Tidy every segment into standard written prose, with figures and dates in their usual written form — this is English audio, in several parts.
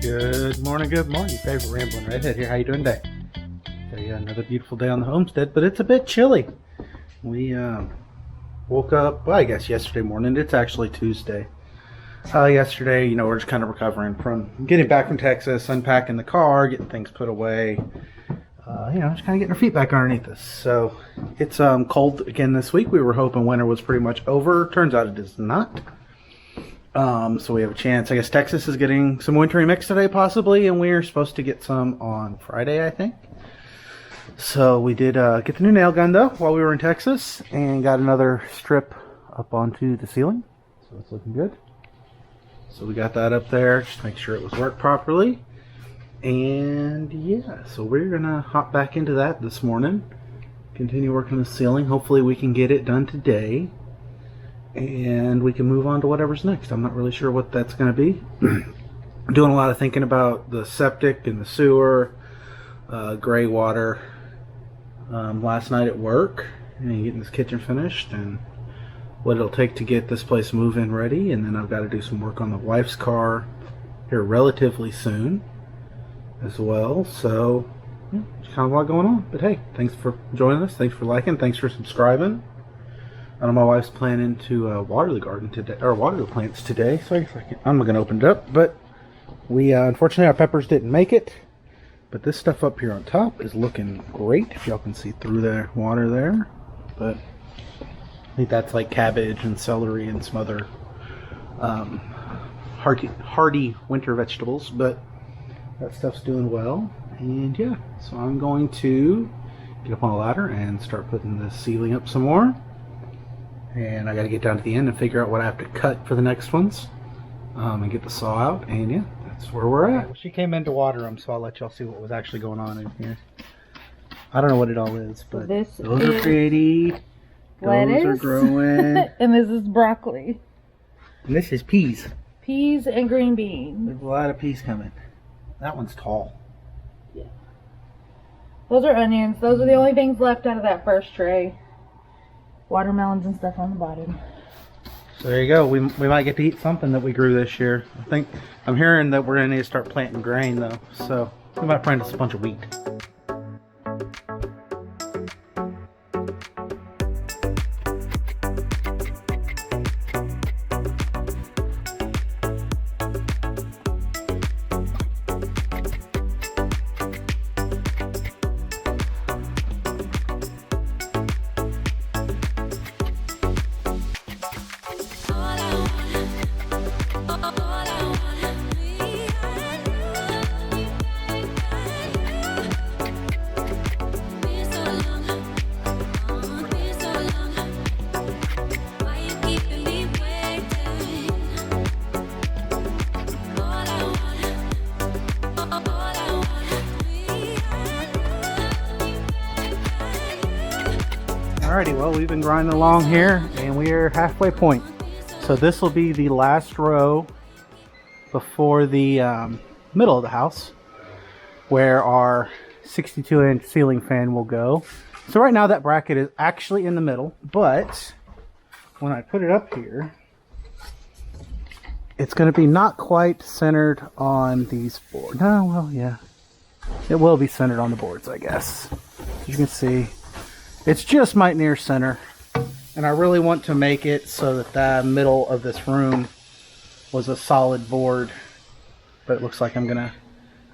Good morning, favorite rambling redhead here. How you doing today? So yeah, another beautiful day on the homestead, but it's a bit chilly. We woke up, well, I guess yesterday morning. It's actually Tuesday. Yesterday, we're just kind of recovering from getting back from Texas, unpacking the car, getting things put away. Just kind of getting our feet back underneath us. So it's cold again this week. We were hoping winter was pretty much over. Turns out it is not. So we have a chance. I guess Texas is getting some wintry mix today, possibly, and we're supposed to get some on Friday, I think. So we did get the new nail gun, though, while we were in Texas, and got another strip up onto the ceiling. So it's looking good. So we got that up there, just to make sure it was worked properly. And yeah, so we're going to hop back into that this morning. Continue working the ceiling. Hopefully we can get it done today. And we can move on to whatever's next. I'm not really sure what that's going to be. Doing a lot of thinking about the septic and the sewer, gray water. Last night at work, and getting this kitchen finished, and what it'll take to get this place move-in ready. And then I've got to do some work on the wife's car here relatively soon as well. So yeah, there's kind of a lot going on. But hey, thanks for joining us. Thanks for liking. Thanks for subscribing. I know my wife's planning to water the garden today, or water the plants today, so I guess I'm going to open it up. But we, unfortunately, our peppers didn't make it. But this stuff up here on top is looking great, if y'all can see through the water there. But I think that's like cabbage and celery and some other hardy winter vegetables. But that stuff's doing well. And yeah, so I'm going to get up on a ladder and start putting the ceiling up some more. And I got to get down to the end and figure out what I have to cut for the next ones, and get the saw out. And yeah, that's where we're at. Well, she came in to water them, so I'll let y'all see what was actually going on in here. I don't know what it all is, but those are pretty. Those are growing. And this is broccoli. And this is peas. Peas and green beans. There's a lot of peas coming. That one's tall. Yeah. Those are onions. Those are the only things left out of that first tray. Watermelons and stuff on the bottom. So there you go. We might get to eat something that we grew this year. I'm hearing that we're going to need to start planting grain, though. So we might plant us a bunch of wheat. Alrighty, well, we've been grinding along here, and we're halfway point. So this will be the last row before the middle of the house, where our 62-inch ceiling fan will go. So right now that bracket is actually in the middle, but when I put it up here, it's going to be not quite centered on these boards. No, well, yeah. It will be centered on the boards, I guess. As you can see, it's just might near center, and I really want to make it so that the middle of this room was a solid board, but it looks like I'm gonna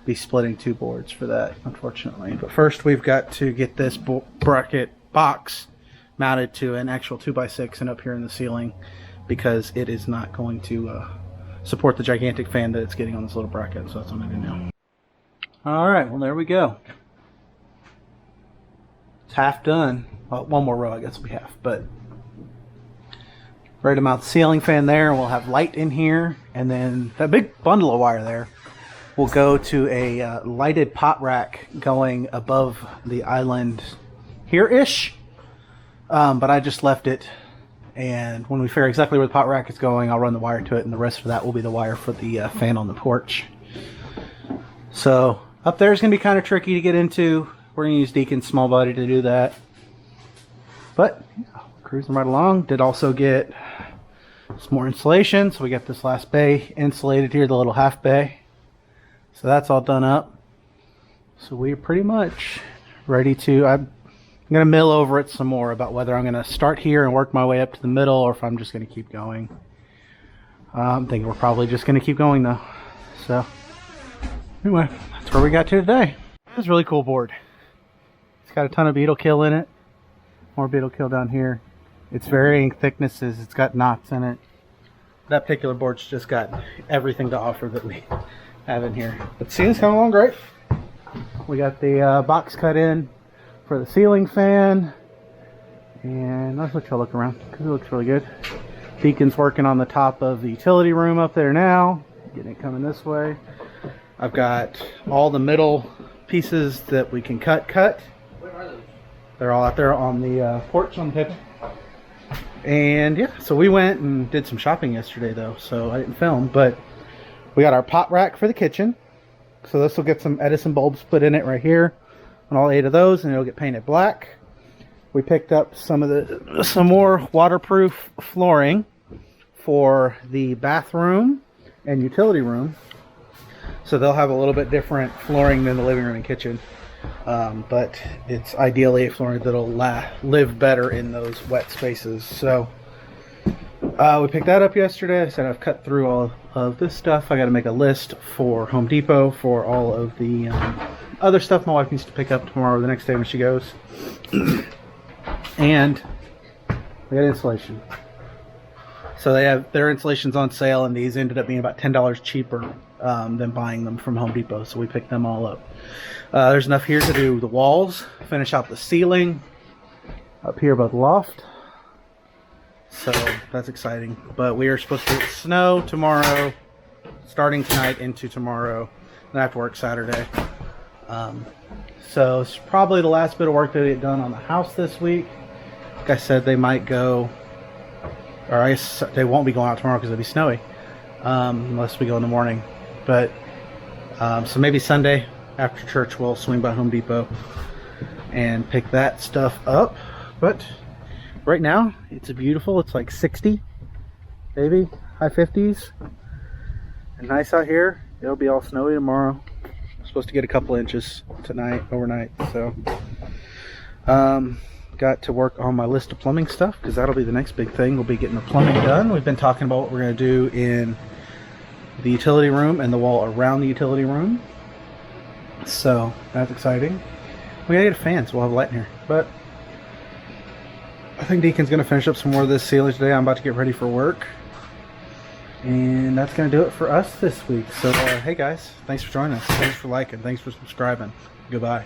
be splitting two boards for that, unfortunately. But first we've got to get this bracket box mounted to an actual 2x6 and up here in the ceiling, because it is not going to support the gigantic fan that it's getting on this little bracket. So that's what I'm gonna do now. Alright, well, there we go. It's half done. Well, one more row, I guess will be half, but ready to mount the ceiling fan there, and we'll have light in here, and then that big bundle of wire there will go to a lighted pot rack going above the island here-ish, but I just left it, and when we figure exactly where the pot rack is going, I'll run the wire to it, and the rest of that will be the wire for the fan on the porch. So up there is going to be kind of tricky to get into. We're going to use Deacon's small body to do that. But yeah, cruising right along. Did also get some more insulation. So we got this last bay insulated here, the little half bay. So that's all done up. So we're pretty much ready to, I'm going to mill over it some more about whether I'm going to start here and work my way up to the middle or if I'm just going to keep going. I'm thinking we're probably just going to keep going though. So anyway, that's where we got to today. It's a really cool board. It's got a ton of beetle kill in it. More beetle kill down here. It's varying thicknesses. It's got knots in it. That particular board's just got everything to offer that we have in here. But ceiling's coming along great. We got the box cut in for the ceiling fan. And let's let y'all look around because it looks really good. Deacon's working on the top of the utility room up there now. Getting it coming this way. I've got all the middle pieces that we can cut. Where are those? They're all out there on the porch on the table. And yeah, so we went and did some shopping yesterday though, so I didn't film, but we got our pot rack for the kitchen. So this will get some Edison bulbs put in it right here on all 8 of those, and it'll get painted black. We picked up some more waterproof flooring for the bathroom and utility room. So they'll have a little bit different flooring than the living room and kitchen. But it's ideally a flooring that'll live better in those wet spaces. So we picked that up yesterday. I said I've cut through all of this stuff. I got to make a list for Home Depot for all of the other stuff my wife needs to pick up tomorrow or the next day when she goes. And we got insulation. So they have their insulations on sale, and these ended up being about $10 cheaper than buying them from Home Depot. So we picked them all up. There's enough here to do the walls, finish out the ceiling up here above the loft. So that's exciting. But we are supposed to get snow tomorrow, starting tonight into tomorrow. Then I have to work Saturday. So it's probably the last bit of work that they get done on the house this week. Like I said, they might go, or I guess they won't be going out tomorrow because it'll be snowy, unless we go in the morning. But so maybe Sunday after church we'll swing by Home Depot and pick that stuff up. But right now it's beautiful. It's like 60, maybe high 50s, and nice out here. It'll be all snowy tomorrow. I'm supposed to get a couple inches tonight, overnight. So got to work on my list of plumbing stuff because that'll be the next big thing. We'll be getting the plumbing done. We've been talking about what we're going to do in the utility room and the wall around the utility room. So that's exciting. We gotta get a fan so we'll have light in here. But I think Deacon's gonna finish up some more of this ceiling today. I'm about to get ready for work. And that's gonna do it for us this week. So hey guys, thanks for joining us. Thanks for liking. Thanks for subscribing. Goodbye.